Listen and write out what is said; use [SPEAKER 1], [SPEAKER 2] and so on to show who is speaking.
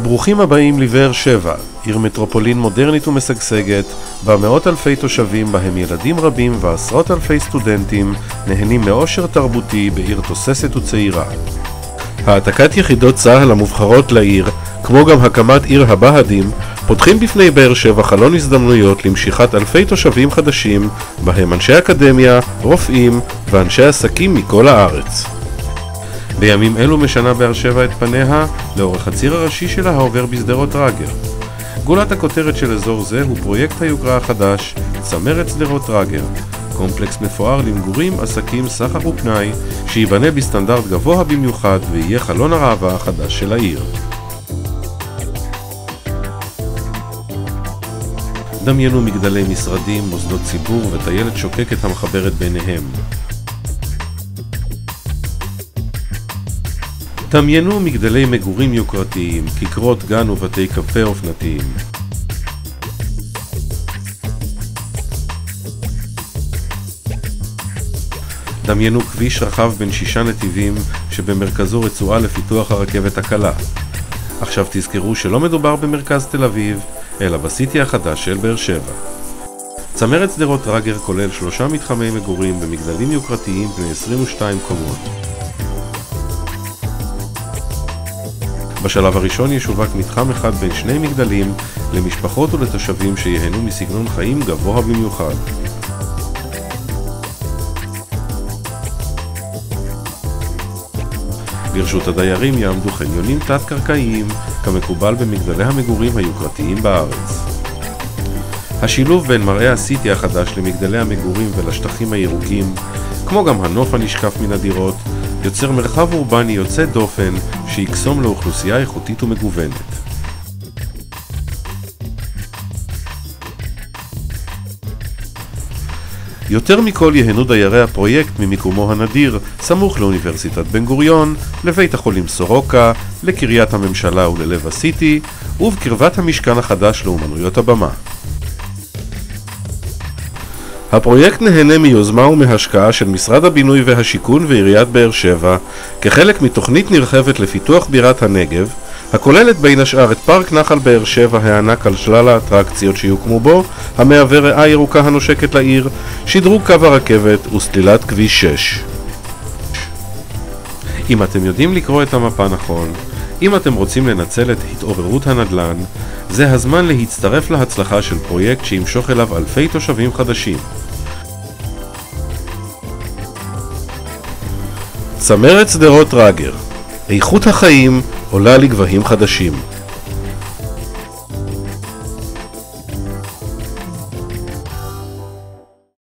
[SPEAKER 1] ברוכים הבאים לבאר שבע, עיר מטרופולין מודרנית ומשגשגת, בה מאות אלפי תושבים, בהם ילדים רבים ועשרות אלפי סטודנטים נהנים מאושר תרבותי בעיר תוססת וצעירה. העתקת יחידות צה"ל המובחרות לעיר, כמו גם הקמת עיר הבה"דים, פותחים בפני באר שבע חלון הזדמנויות למשיכת אלפי תושבים חדשים, בהם אנשי אקדמיה, רופאים ואנשי עסקים מכל הארץ. בימים אלו משנה באר שבע את פניה לאורך הציר הראשי שלה העובר בשדרות רגר. גולת הכותרת של אזור זה הוא פרויקט היוקרה החדש, צמרת שדרות רגר, קומפלקס מפואר למגורים, עסקים, סחר ופנאי, שיבנה בסטנדרט גבוה במיוחד ויהיה חלון הראווה החדש של העיר. דמיינו מגדלי משרדים, מוסדות ציבור וטיילת שוקקת המחברת ביניהם. דמיינו מגדלי מגורים יוקרתיים, כיכרות גן ובתי קפה אופנתיים. דמיינו כביש רחב בין 6 נתיבים שבמרכזו רצועה לפיתוח הרכבת הקלה. עכשיו תזכרו שלא מדובר במרכז תל אביב, אלא בסיטי החדש של באר שבע. צמרת שדרות רגר כולל 3 מתחמי מגורים במגדלים יוקרתיים בני 22 קומות. בשלב הראשון ישווק מתחם אחד בין 2 מגדלים למשפחות ולתושבים שיהנו מסגנון חיים גבוה במיוחד. ברשות הדיירים יעמדו חניונים תת-קרקעיים כמקובל במגדלי המגורים היוקרתיים בארץ. השילוב בין מראה הסיטי החדש למגדלי המגורים ולשטחים הירוקים, כמו גם הנוף הנשקף מן הדירות, יוצר מרחב אורבני יוצא דופן שיקסום לאוכלוסייה איכותית ומגוונת. יותר מכל יהנו דיירי הפרויקט ממיקומו הנדיר, סמוך לאוניברסיטת בן גוריון, לבית החולים סורוקה, לקריית הממשלה וללב הסיטי, ובקרבת המשכן החדש לאומנויות הבמה. הפרויקט נהנה מיוזמה ומהשקעה של משרד הבינוי והשיכון ועיריית באר שבע, כחלק מתוכנית נרחבת לפיתוח בירת הנגב, הכוללת בין השאר את פארק נחל באר שבע הענק על שלל האטרקציות שיוקמו בו, המהווה ריאה ירוקה הנושקת לעיר, שדרוג קו הרכבת וסלילת כביש 6. אם אתם יודעים לקרוא את המפה נכון, אם אתם רוצים לנצל את התעוררות הנדל"ן, זה הזמן להצטרף להצלחה של פרויקט שימשוך אליו אלפי תושבים חדשים. צמרת שדרות רגר, איכות החיים עולה לגבהים חדשים.